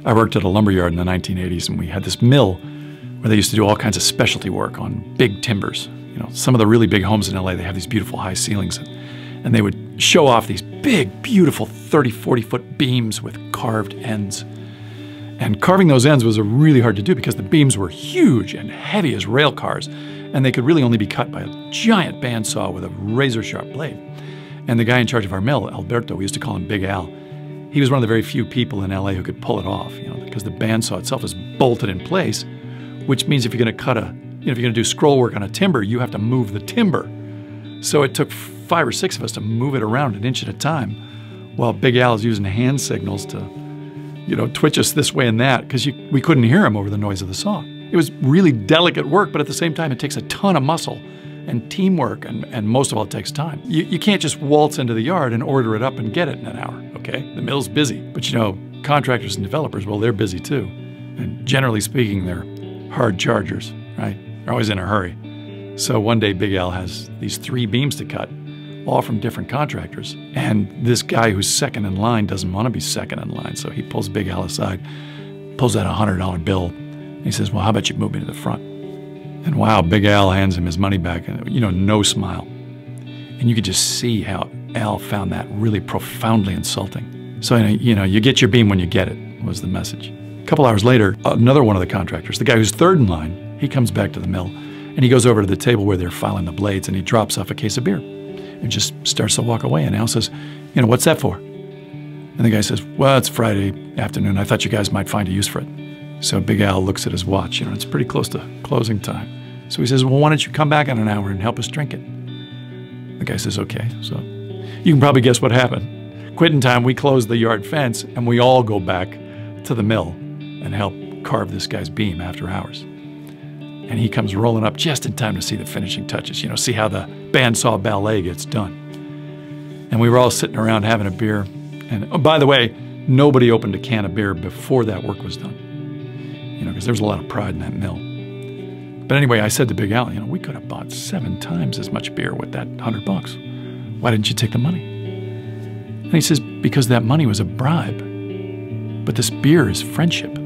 I worked at a lumber yard in the 1980s, and we had this mill where they used to do all kinds of specialty work on big timbers. You know, some of the really big homes in LA, they have these beautiful high ceilings, and they would show off these big, beautiful 30, 40-foot beams with carved ends. And carving those ends was really hard to do because the beams were huge and heavy as rail cars, and they could really only be cut by a giant bandsaw with a razor-sharp blade. And the guy in charge of our mill, Alberto, we used to call him Big Al, he was one of the very few people in LA who could pull it off, you know, because the bandsaw itself is bolted in place, which means if you're going to cut if you're going to do scroll work on a timber, you have to move the timber. So it took 5 or 6 of us to move it around an inch at a time, while Big Al is using hand signals to, you know, twitch us this way and that, because we couldn't hear him over the noise of the saw. It was really delicate work, but at the same time, it takes a ton of muscle and teamwork, and most of all, it takes time. You can't just waltz into the yard and order it up and get it in an hour, okay? The mill's busy. But you know, contractors and developers, well, they're busy too. And generally speaking, they're hard chargers, right? They're always in a hurry. So one day, Big Al has these 3 beams to cut, all from different contractors. And this guy who's second in line doesn't want to be second in line, so he pulls Big Al aside, pulls out a $100 bill, and he says, well, how about you move me to the front? And wow, Big Al hands him his money back, and you know, no smile. And you could just see how Al found that really profoundly insulting. So, you know, you get your beam when you get it, was the message. A couple hours later, another one of the contractors, the guy who's third in line, he comes back to the mill, and he goes over to the table where they're filing the blades, and he drops off a case of beer and just starts to walk away. And Al says, you know, what's that for? And the guy says, well, it's Friday afternoon. I thought you guys might find a use for it. So Big Al looks at his watch, you know, it's pretty close to closing time. So he says, well, why don't you come back in an hour and help us drink it? The guy says, okay. So you can probably guess what happened. Quitting time, we close the yard fence, and we all go back to the mill and help carve this guy's beam after hours. And he comes rolling up just in time to see the finishing touches, you know, see how the bandsaw ballet gets done. And we were all sitting around having a beer. And oh, by the way, nobody opened a can of beer before that work was done. You know, because there was a lot of pride in that mill. But anyway, I said to Big Al, you know, we could have bought 7 times as much beer with that $100. Why didn't you take the money? And he says, because that money was a bribe. But this beer is friendship.